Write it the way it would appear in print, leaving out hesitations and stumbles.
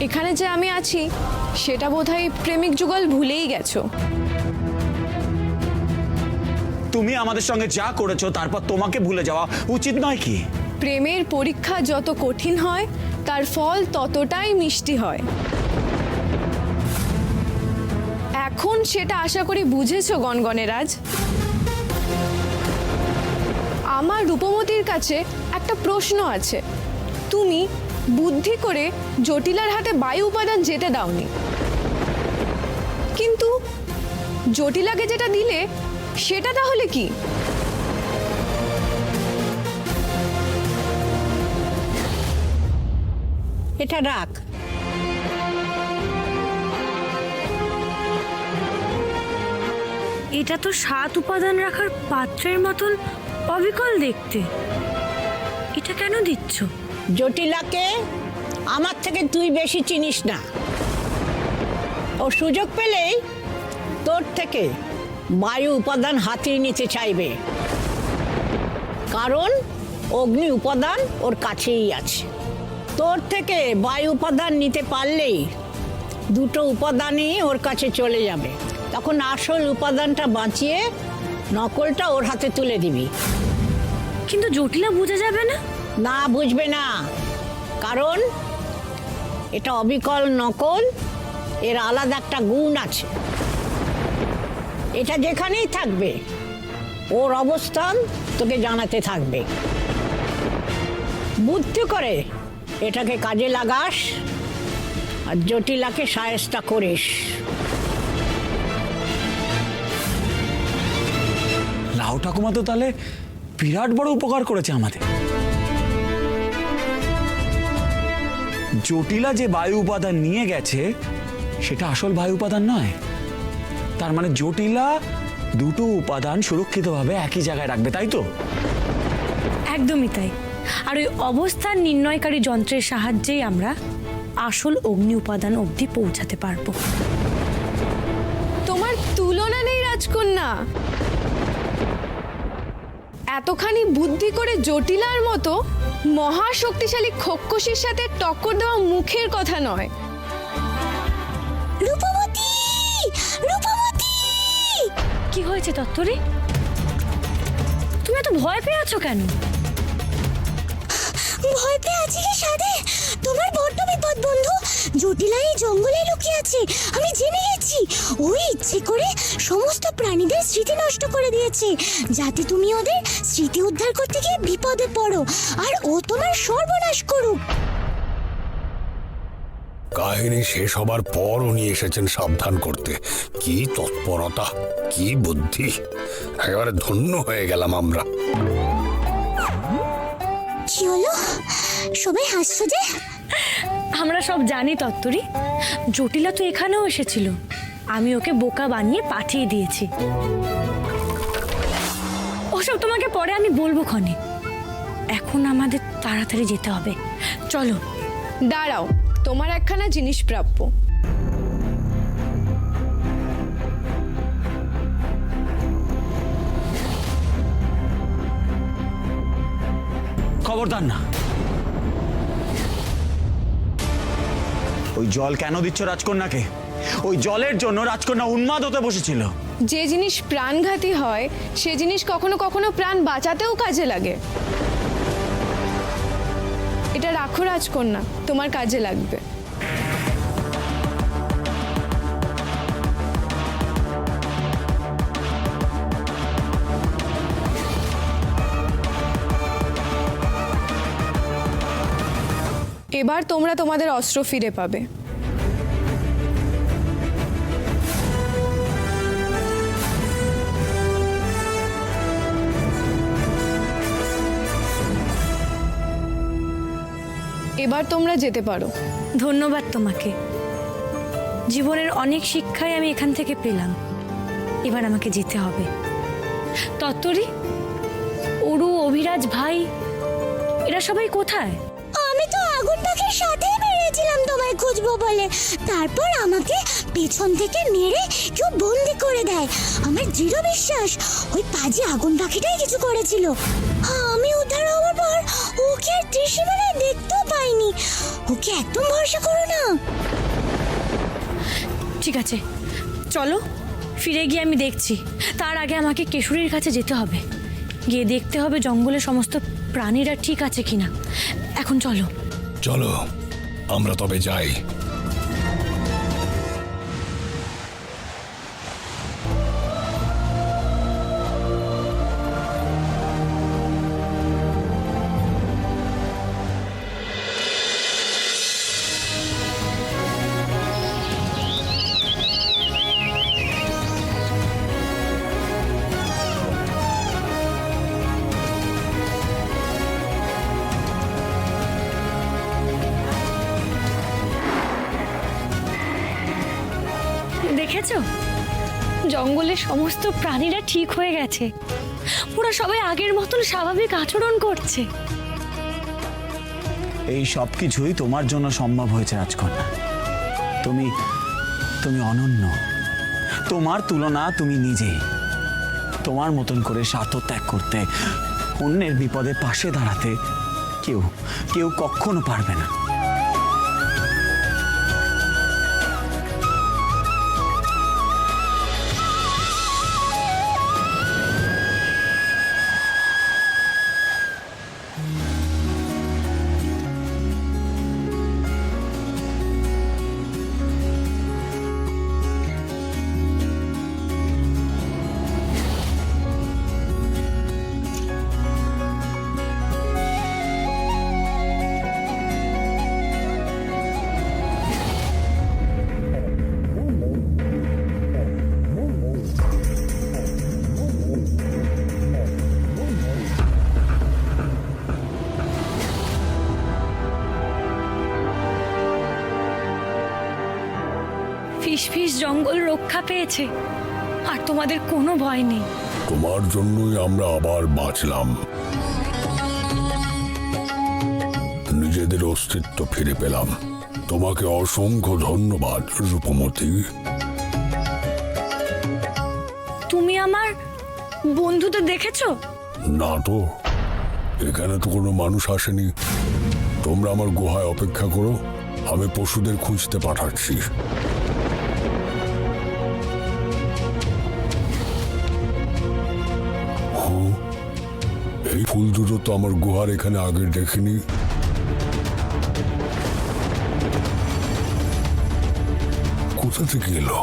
এখানে যে আমি আছি সেটা বোধহয় প্রেমিক যুগল ভুলেই গেছো। তুমি আমাদের সঙ্গে যা করেছো তারপর তোমাকে ভুলে যাওয়া উচিত নয় কি? প্রেমের পরীক্ষা যত কঠিন হয় তার ফল ততটাই মিষ্টি হয়। এখন সেটা আশা করি বুঝেছো গনগনেরাজ। আমার রূপমতির কাছে একটা প্রশ্ন আছে। তুমি বুদ্ধি করে জটিলার হাতে বায়ু উপাদান যেতে দাওনি, কিন্তু জটিলাকে যেটা দিলে সেটা তাহলে কি? এটা রাখ। এটা তো 7 উপাদান রাখার পাত্রের মতন অবিকল দেখতে। এটা কেন দিচ্ছ? জটিলাকে আমার থেকে তুই বেশি চিনিস না। ও সুযোগ পেলেই তোর থেকে বায়ু উপাদান হাতিয়ে নিতে চাইবে, কারণ অগ্নি উপাদান ওর কাছেই আছে। তোর থেকে বায়ু উপাদান নিতে পারলেই দুটো উপাদানই ওর কাছে চলে যাবে। তখন আসল উপাদানটা বাঁচিয়ে নকলটা ওর হাতে তুলে দিবি। কিন্তু জটিলা বুঝে যাবে না? না, বুঝবে না, কারণ এটা অবিকল নকল। এর আলাদা একটা গুণ আছে। এটা যেখানেই থাকবে ওর অবস্থান তোকে জানাতে থাকবে। বুদ্ধি করে এটাকে কাজে লাগাস আর জটিলাকে শায়েস্তা করিস। লাউ ঠাকুমা তো তাহলে বিরাট বড় উপকার করেছে আমাদের। জটিলা যে বায়ু উপাদান নিয়ে গেছে সেটা আসল বায়ু উপাদান নয়। তার মানে জটিলা দুটো উপাদান সুরক্ষিতভাবে একই জায়গায় রাখবে, তাই তো? একদমই তাই। আর ওই অবস্থান নির্ণয়কারী যন্ত্রের সাহায্যেই আমরা আসল অগ্নি উপাদান অবধি পৌঁছাতে পারবো। তোমার তুলনা নেই রাজকন্যা। এতখানি বুদ্ধি করে জটিলার মতো মহাশক্তিশালী খোক্কসির সাথে টক্কর দেওয়া মুখের কথা নয়। রূপমতি, রূপমতি! কি হয়েছে তত্তরি? তুমি এত ভয় পেয়ে আছো কেন? ভয় পেয়ে আছি কি সাধে? তোমার বড্ড বিপদ বন্ধু। জটিলা এই জঙ্গলে লুকিয়ে আছে, আমি জেনে গেছি। ওই ইচ্ছে করে সমস্ত প্রাণীদের স্মৃতি নষ্ট করে দিয়েছে, যাতে তুমি ওদের স্মৃতি উদ্ধার করতে গিয়ে বিপদে পড়ো আর ও তোমার সর্বনাশ করুক। কাহিনী শেষ হবার পর উনি এসেছেন সাবধান করতে। কি তৎপরতা, কি বুদ্ধি! একেবারে ধন্য হয়ে গেলাম আমরা। কি হলো, সবাই হাসছো যে? আমরা সব জানি তত্তরি। জটিলা তো এখানেও এসেছিল, আমি ওকে বোকা বানিয়ে পাঠিয়ে দিয়েছি। ওসব তোমাকে পরে আমি বলবো ক্ষণে। এখন আমাদের তাড়াতাড়ি যেতে হবে, চলো। দাঁড়াও, তোমার একখানা জিনিস প্রাপ্য। খবরদার না। ওই জল কেন দিচ্ছ রাজকন্যাকে? ওই জলের জন্য রাজকন্যা উন্মাদ হতে বসেছিল। যে জিনিস প্রাণঘাতী হয় সে জিনিস কখনো কখনো প্রাণ বাঁচাতেও কাজে লাগে। এটা রাখো রাজকন্যা, তোমার কাজে লাগবে। এবার তোমরা তোমাদের অস্ত্র ফিরে পাবে। এবার তোমরা যেতে পারো। ধন্যবাদ তোমাকে। জীবনের অনেক শিক্ষাই আমি এখান থেকে পেলাম। এবার আমাকে যেতে হবে। তত্তরি, অরু, অভিরাজ ভাই, এরা সবাই কোথায়? আমি তো আগুন পাখির সাথেই বেরিয়েছিলাম তোমায় খুঁজবো বলে, তারপর আমাকে পেছন থেকে মেরে কেউ বন্দি করে দেয়। আমার দৃঢ় বিশ্বাস ওই পাজি আগুন পাখিটাই কিছু করেছিল। আমি উদ্ধার হওয়ার পর ওকে আর ত্রিসীমানায় দেখতেও পাইনি। ওকে একদম ভরসা করো না। ঠিক আছে, চলো ফিরে গিয়ে আমি দেখছি। তার আগে আমাকে কেশরীর কাছে যেতে হবে, গিয়ে দেখতে হবে জঙ্গলের সমস্ত প্রাণীরা ঠিক আছে কিনা। এখন চলো। চলো আমরা তবে যাই। দেখেছো, জঙ্গলের সমস্ত প্রাণীরা ঠিক হয়ে গেছে, ওরা সবাই আগের মতন স্বাভাবিক আচরণ করছে। এই সব কিছুই তোমার জন্য সম্ভব হয়েছে রাজকন্যা। তুমি তুমি অনন্য, তোমার তুলনা তুমি নিজেই। তোমার মতন করে স্বার্থ ত্যাগ করতে, অন্যের বিপদে পাশে দাঁড়াতে কেউ কেউ কখনো পারবে না। ফিস জঙ্গল রক্ষা পেয়েছে, আর তোমাদের কোনো ভয় নেই। তোমার জন্যই আমরা আবার বাঁচলাম, নিজেদের অস্তিত্ব ফিরে পেলাম। তোমাকে অসংখ্য ধন্যবাদ রূপমতি। তুমি আমার বন্ধুদের দেখেছো? না তো, এখানে তো কোনো মানুষ আসেনি। তোমরা আমার গুহায় অপেক্ষা করো, আমি পশুদের খুঁজতে পাঠাচ্ছি। এই ফুল দুটো তো আমার গুহার এখানে আগে দেখিনি। কোথা থেকে এলো?